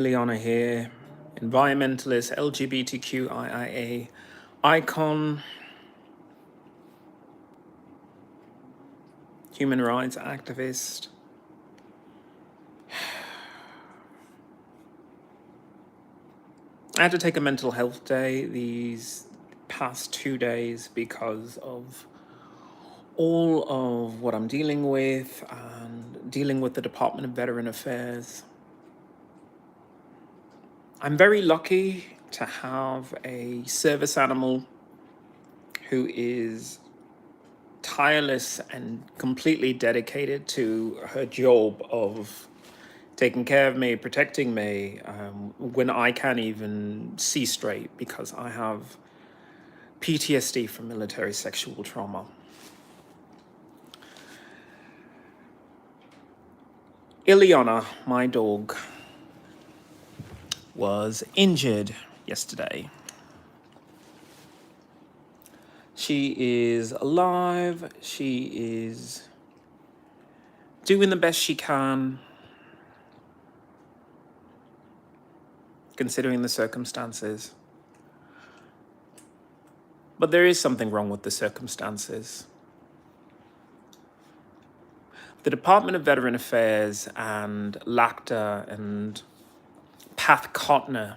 IanXIlyana here, environmentalist, LGBTQIA icon, human rights activist. I had to take a mental health day these past 2 days because of all of what I'm dealing with and dealing with the Department of Veteran Affairs. I'm very lucky to have a service animal who is tireless and completely dedicated to her job of taking care of me, protecting me, when I can't even see straight because I have PTSD from military sexual trauma. Ileana, my dog, was injured yesterday. She is alive. She is doing the best she can, considering the circumstances. But there is something wrong with the circumstances. The Department of Veteran Affairs and LACTA and Path Cotner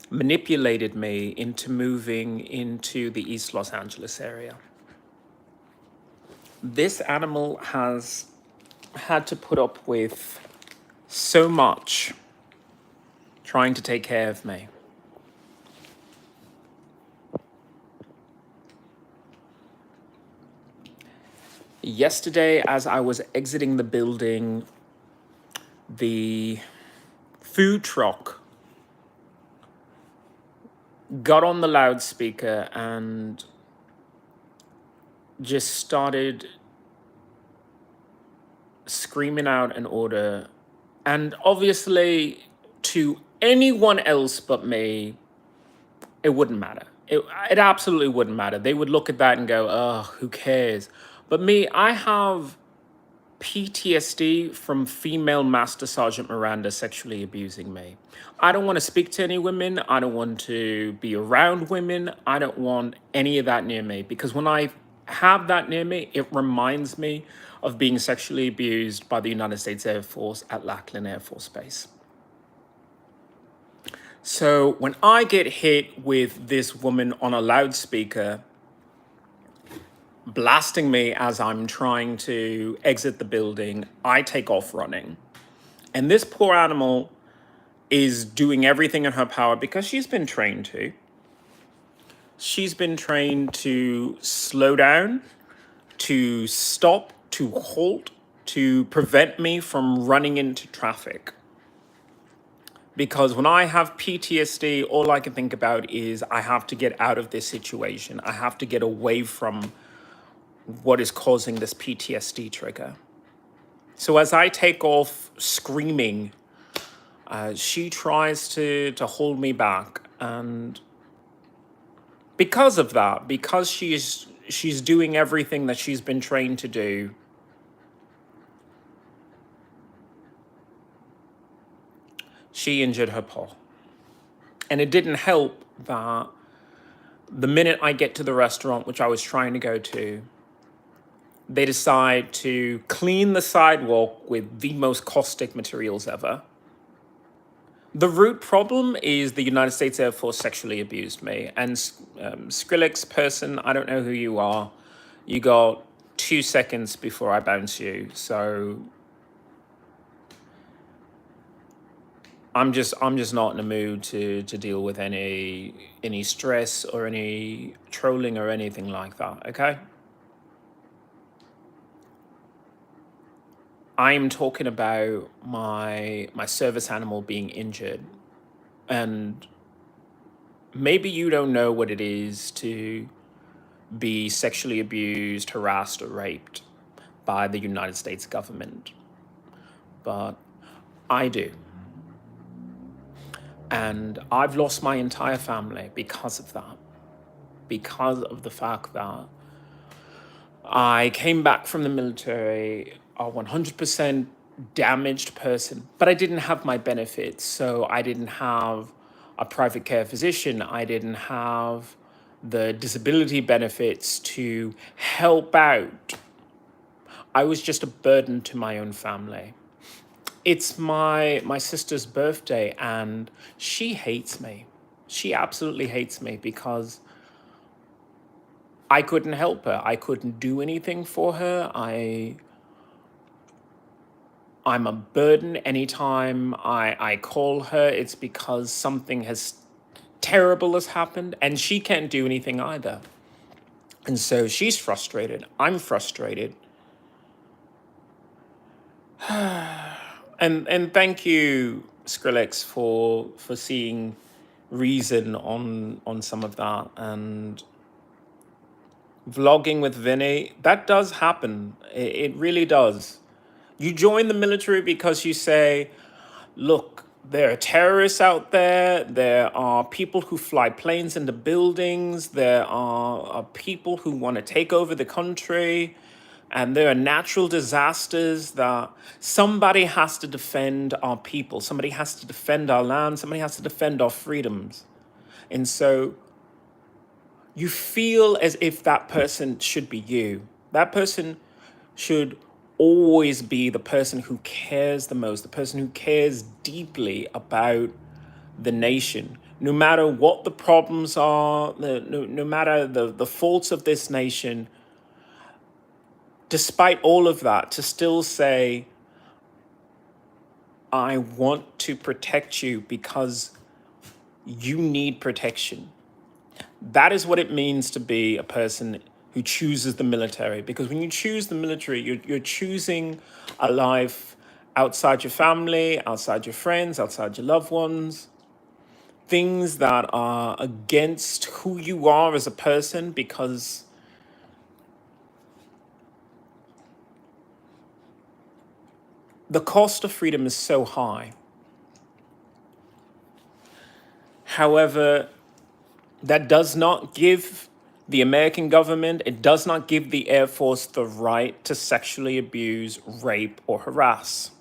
manipulated me into moving into the East Los Angeles area. This animal has had to put up with so much trying to take care of me. Yesterday, as I was exiting the building, the food truck got on the loudspeaker and just started screaming out an order. And obviously, to anyone else but me, it wouldn't matter. It absolutely wouldn't matter. They would look at that and go, oh, who cares? But me, I have PTSD from female Master Sergeant Miranda sexually abusing me. I don't want to speak to any women. I don't want to be around women. I don't want any of that near me, because when I have that near me, it reminds me of being sexually abused by the United States Air Force at Lackland Air Force Base. So when I get hit with this woman on a loudspeaker blasting me as I'm trying to exit the building, I take off running. And this poor animal is doing everything in her power because she's been trained to. She's been trained to slow down, to stop, to halt, to prevent me from running into traffic. Because when I have PTSD, all I can think about is I have to get out of this situation. I have to get away from what is causing this PTSD trigger. So as I take off screaming, she tries to hold me back. And because of that, because she's doing everything that she's been trained to do, she injured her paw. And it didn't help that the minute I get to the restaurant, which I was trying to go to, they decide to clean the sidewalk with the most caustic materials ever. The root problem is the United States Air Force sexually abused me. And Skrillex person, I don't know who you are. You got 2 seconds before I bounce you. So I'm just not in the mood to deal with any stress or any trolling or anything like that, okay? I'm talking about my service animal being injured. And maybe you don't know what it is to be sexually abused, harassed, or raped by the United States government. But I do. And I've lost my entire family because of that. Because of the fact that I came back from the military 100% damaged person, but I didn't have my benefits. So I didn't have a private care physician. I didn't have the disability benefits to help out. I was just a burden to my own family. It's my sister's birthday and she hates me. She absolutely hates me because I couldn't help her. I couldn't do anything for her. I'm a burden. Anytime I call her, it's because something has terrible has happened and she can't do anything either. And so she's frustrated. I'm frustrated. And thank you, Skrillex, for seeing reason on some of that. And vlogging with Vinny, that does happen. It really does. You join the military because you say, look, there are terrorists out there. There are people who fly planes into buildings. There are people who want to take over the country. And there are natural disasters that somebody has to defend our people. Somebody has to defend our land. Somebody has to defend our freedoms. And so you feel as if that person should be you. That person should always be the person who cares the most, the person who cares deeply about the nation. No matter what the problems are, no matter the faults of this nation, despite all of that, to still say, I want to protect you because you need protection. That is what it means to be a person who chooses the military. Because when you choose the military, you're choosing a life outside your family, outside your friends, outside your loved ones, things that are against who you are as a person, because the cost of freedom is so high. However, that does not give the American government, it does not give the Air Force the right to sexually abuse, rape, or harass.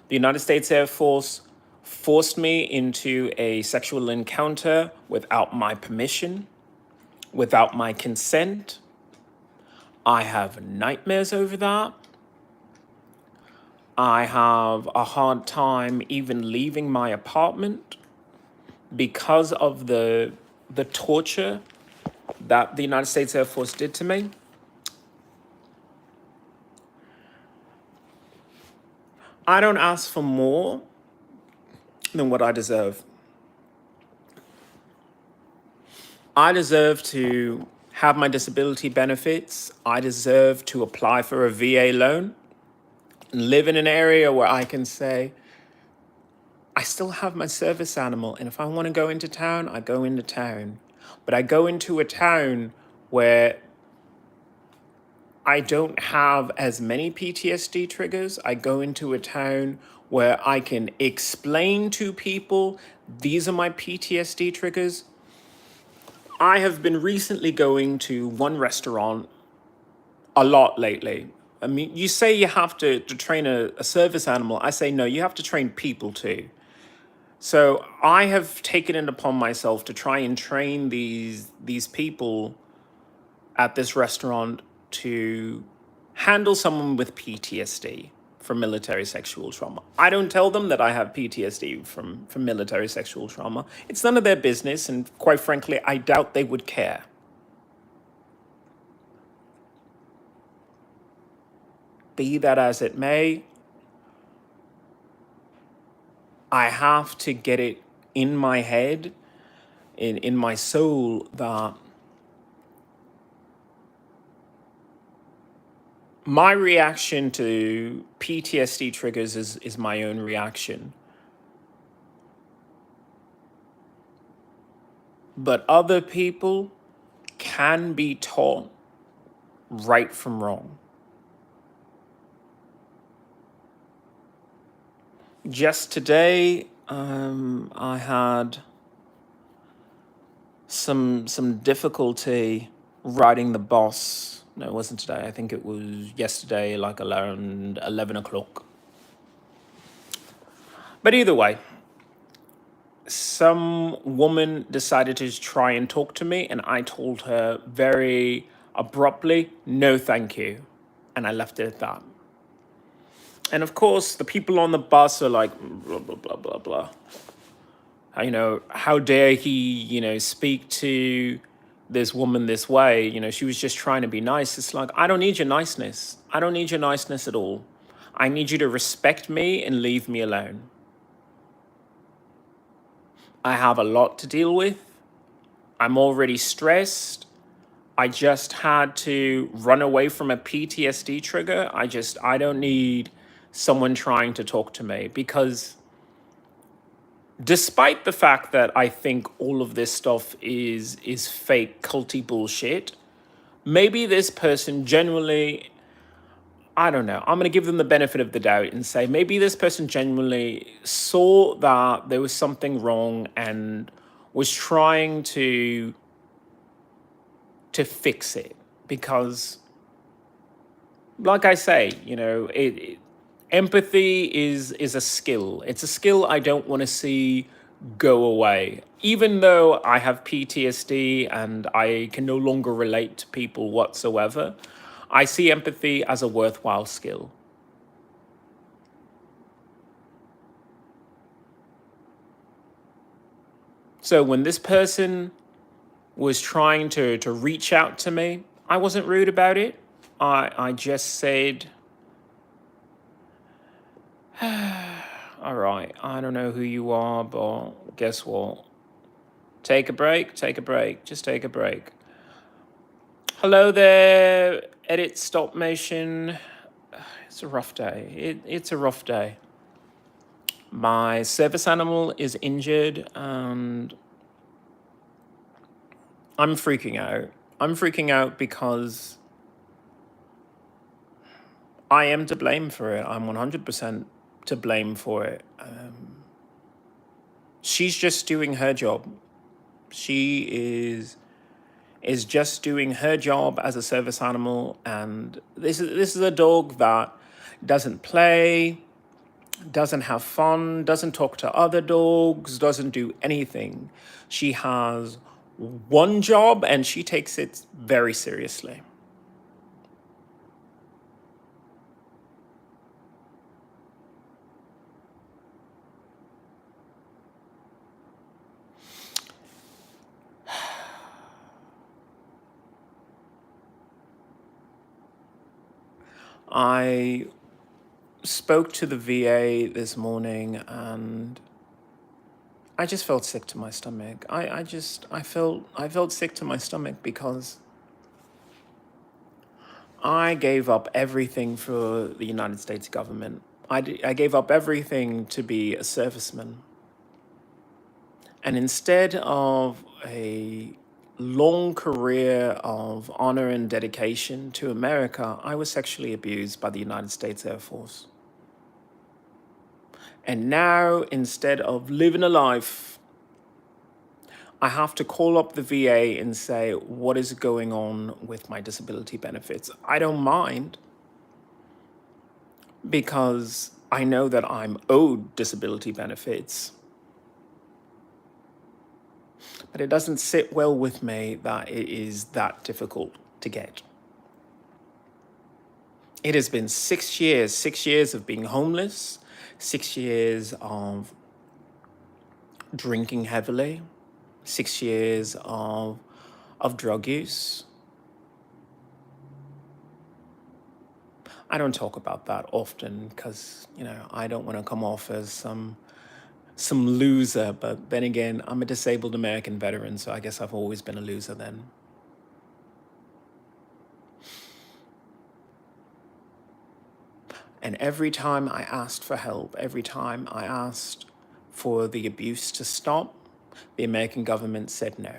The United States Air Force forced me into a sexual encounter without my permission, without my consent. I have nightmares over that. I have a hard time even leaving my apartment because of the torture that the United States Air Force did to me. I don't ask for more than what I deserve. I deserve to have my disability benefits. I deserve to apply for a VA loan and live in an area where I can say, I still have my service animal. And if I want to go into town, I go into town. But I go into a town where I don't have as many PTSD triggers. I go into a town where I can explain to people, these are my PTSD triggers. I have been recently going to one restaurant a lot lately. I mean, you say you have to train a service animal. I say, no, you have to train people too. So I have taken it upon myself to try and train these people at this restaurant to handle someone with PTSD from military sexual trauma. I don't tell them that I have PTSD from military sexual trauma. It's none of their business, and quite frankly, I doubt they would care. Be that as it may, I have to get it in my head, in my soul, that my reaction to PTSD triggers is my own reaction. But other people can be taught right from wrong. Just today, I had some difficulty riding the bus No, it wasn't today. I think it was yesterday, like around 11 o'clock. But either way, some woman decided to try and talk to me, and I told her very abruptly, no, thank you. And I left it at that. And of course, the people on the bus are like, blah, blah, blah, blah, blah. How dare he, speak to this woman this way? She was just trying to be nice. It's like, I don't need your niceness. I don't need your niceness at all. I need you to respect me and leave me alone. I have a lot to deal with. I'm already stressed. I just had to run away from a PTSD trigger. I don't need someone trying to talk to me, because despite the fact that I think all of this stuff is fake culty bullshit, maybe this person genuinely, I don't know, I'm going to give them the benefit of the doubt and say maybe this person genuinely saw that there was something wrong and was trying to fix it. Because, like I say, empathy is a skill. It's a skill I don't want to see go away. Even though I have PTSD and I can no longer relate to people whatsoever, I see empathy as a worthwhile skill. So when this person was trying to reach out to me, I wasn't rude about it. I just said, all right, I don't know who you are, but guess what? Take a break, just take a break. Hello there, edit stop motion. It's a rough day. It's a rough day. My service animal is injured and I'm freaking out. I'm freaking out because I am to blame for it. I'm 100% to blame for it. She's just doing her job. She is just doing her job as a service animal, and this is a dog that doesn't play, doesn't have fun, doesn't talk to other dogs, doesn't do anything. She has one job and she takes it very seriously. I spoke to the VA this morning and I just felt sick to my stomach. I felt sick to my stomach because I gave up everything for the United States government. I gave up everything to be a serviceman. And instead of a long career of honor and dedication to America, I was sexually abused by the United States Air Force. And now, instead of living a life, I have to call up the VA and say, what is going on with my disability benefits? I don't mind, because I know that I'm owed disability benefits. But it doesn't sit well with me that it is that difficult to get. It has been 6 years of being homeless, 6 years of drinking heavily, 6 years of drug use. I don't talk about that often because, I don't want to come off as some loser, but then again, I'm a disabled American veteran, so I guess I've always been a loser then. And every time I asked for help, every time I asked for the abuse to stop, the American government said no.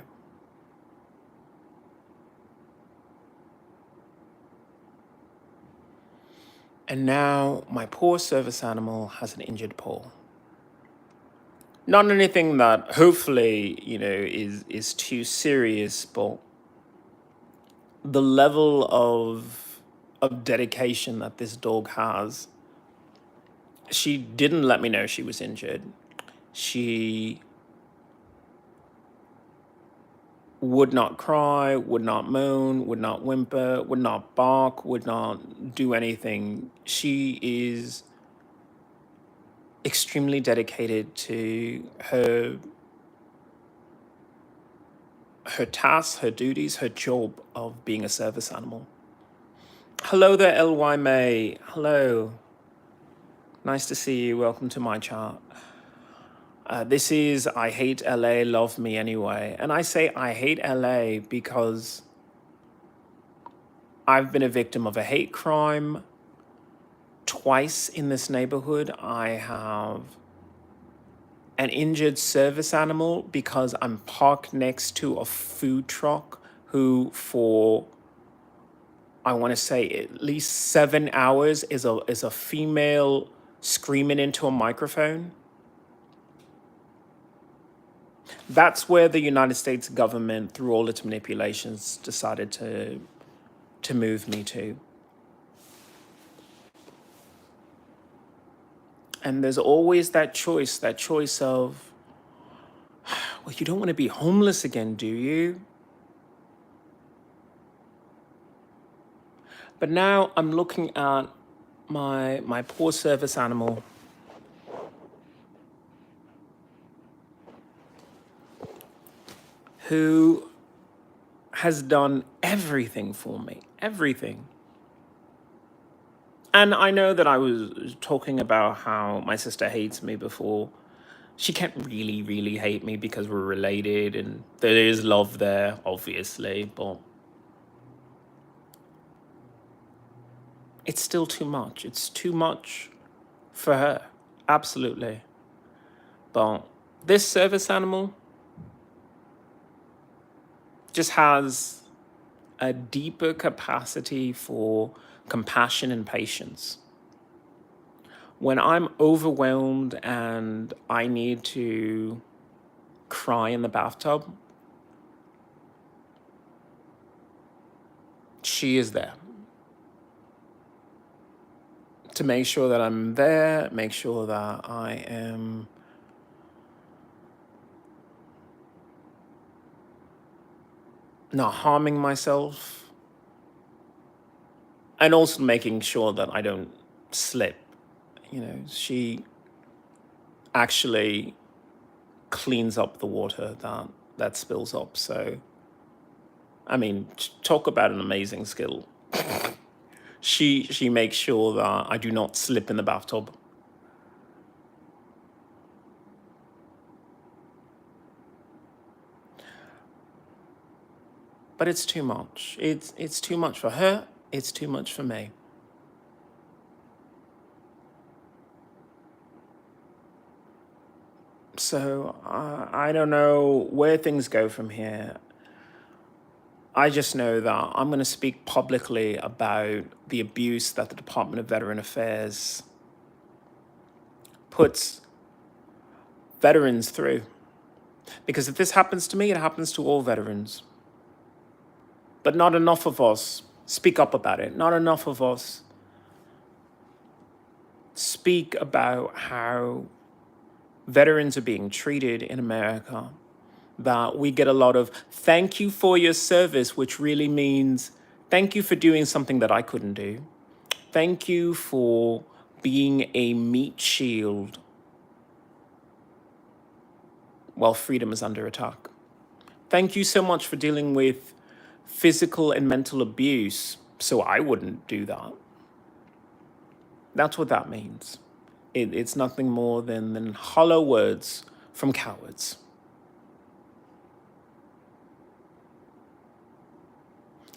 And now my poor service animal has an injured paw. Not anything that hopefully, is too serious, but the level of dedication that this dog has. She didn't let me know she was injured. She would not cry, would not moan, would not whimper, would not bark, would not do anything. She is extremely dedicated to her tasks, her duties, her job of being a service animal. Hello there, LY May. Hello. Nice to see you. Welcome to my chart. This is I Hate LA, Love Me Anyway. And I say I hate LA because I've been a victim of a hate crime twice in this neighborhood. I have an injured service animal because I'm parked next to a food truck who, for I want to say at least 7 hours, is a female screaming into a microphone. That's where the United States government, through all its manipulations, decided to move me to. And there's always that choice of, well, you don't want to be homeless again, do you? But now I'm looking at my poor service animal who has done everything for me, everything. And I know that I was talking about how my sister hates me before. She can't really, really hate me because we're related and there is love there, obviously, but it's still too much. It's too much for her, absolutely. But this service animal just has a deeper capacity for compassion and patience. When I'm overwhelmed and I need to cry in the bathtub, she is there to make sure that I'm there, make sure that I am not harming myself, and also making sure that I don't slip. You know, she actually cleans up the water that spills up. So, I mean, talk about an amazing skill. She makes sure that I do not slip in the bathtub. But it's too much. It's too much for her. It's too much for me. So I don't know where things go from here. I just know that I'm going to speak publicly about the abuse that the Department of Veteran Affairs puts veterans through. Because if this happens to me, it happens to all veterans. But not enough of us speak up about it. Not enough of us speak about how veterans are being treated in America. That we get a lot of thank you for your service, which really means thank you for doing something that I couldn't do. Thank you for being a meat shield while freedom is under attack. Thank you so much for dealing with physical and mental abuse so I wouldn't do that. That's what that means. It's nothing more than hollow words from cowards.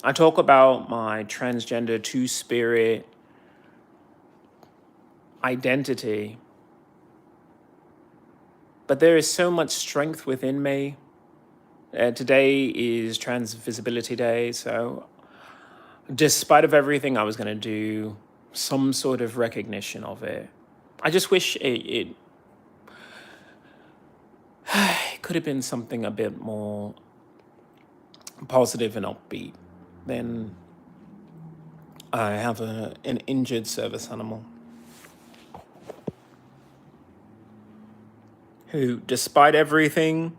I talk about my transgender two-spirit identity, but there is so much strength within me. Today is Trans Visibility Day, so despite of everything, I was going to do some sort of recognition of it. I just wish it could have been something a bit more positive and upbeat. then I have an injured service animal who, despite everything,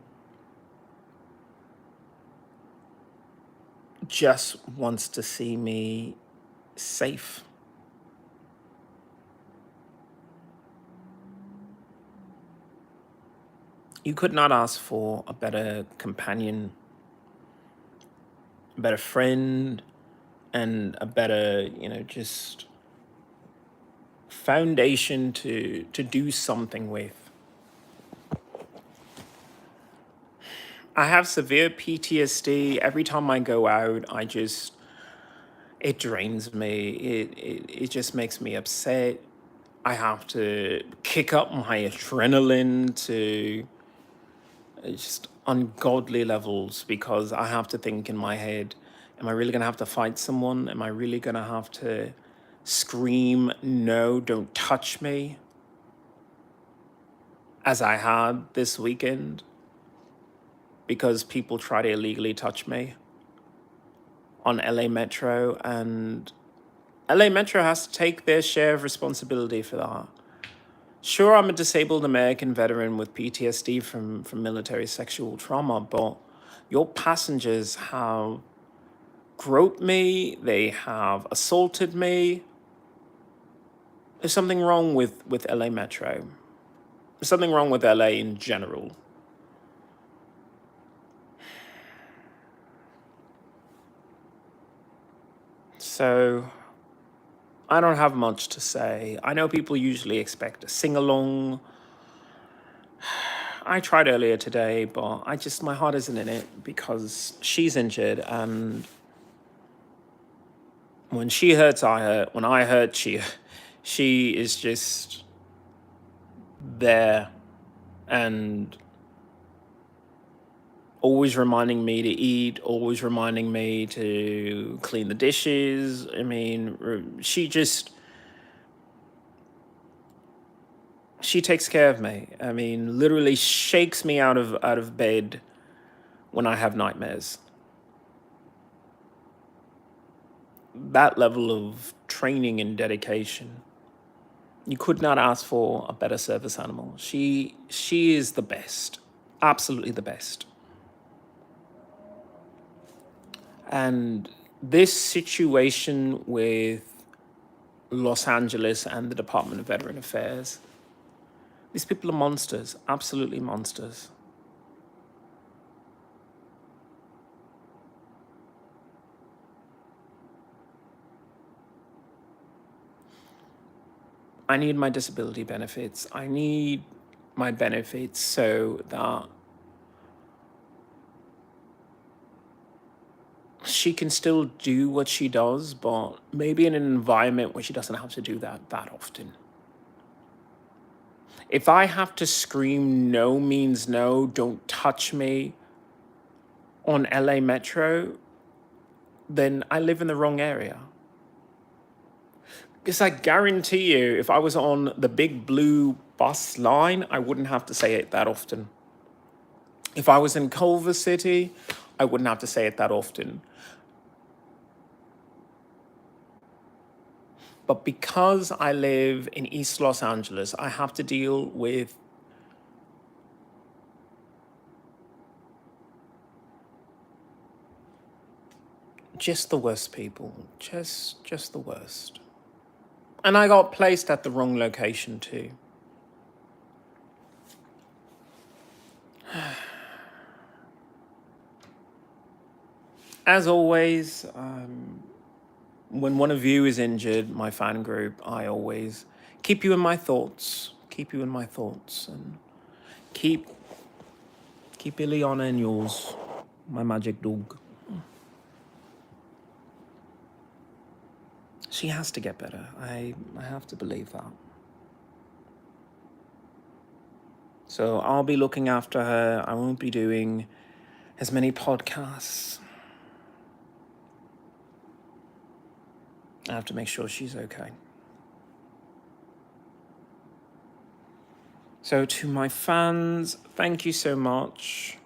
just wants to see me safe. You could not ask for a better companion, a better friend, and a better, just foundation to do something with. I have severe PTSD. Every time I go out, it drains me. It just makes me upset. I have to kick up my adrenaline to just ungodly levels because I have to think in my head, am I really going to have to fight someone? Am I really going to have to scream, no, don't touch me, as I had this weekend, because people try to illegally touch me on LA Metro, and LA Metro has to take their share of responsibility for that. Sure, I'm a disabled American veteran with PTSD from military sexual trauma, but your passengers have groped me, they have assaulted me. There's something wrong with LA Metro. There's something wrong with LA in general. So I don't have much to say. I know people usually expect a sing-along. I tried earlier today, but my heart isn't in it because she's injured, and when she hurts, I hurt. When I hurt, she is just there and always reminding me to eat, always reminding me to clean the dishes. I mean, she takes care of me. I mean, literally shakes me out of bed when I have nightmares. That level of training and dedication, you could not ask for a better service animal. She is the best, absolutely the best. And this situation with Los Angeles and the Department of Veteran Affairs, these people are monsters, absolutely monsters. I need my disability benefits. I need my benefits so that she can still do what she does, but maybe in an environment where she doesn't have to do that often. If I have to scream no means no, don't touch me on LA Metro, then I live in the wrong area. Because I guarantee you, if I was on the big blue bus line, I wouldn't have to say it that often. If I was in Culver City, I wouldn't have to say it that often. But because I live in East Los Angeles, I have to deal with just the worst people, just the worst. And I got placed at the wrong location too. As always, when one of you is injured, my fan group, I always keep you in my thoughts, and keep IanXIlyana in yours, my magic dog. She has to get better. I have to believe that. So I'll be looking after her. I won't be doing as many podcasts. I have to make sure she's okay. So to my fans, thank you so much.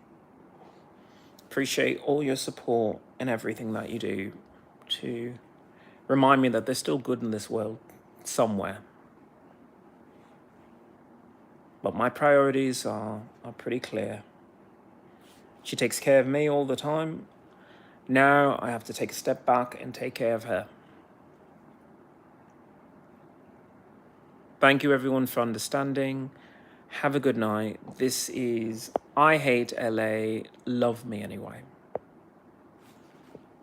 Appreciate all your support and everything that you do. to remind me that there's still good in this world somewhere. But my priorities are pretty clear. She takes care of me all the time. Now I have to take a step back and take care of her. Thank you everyone for understanding. Have a good night. This is I Hate LA. Love me anyway.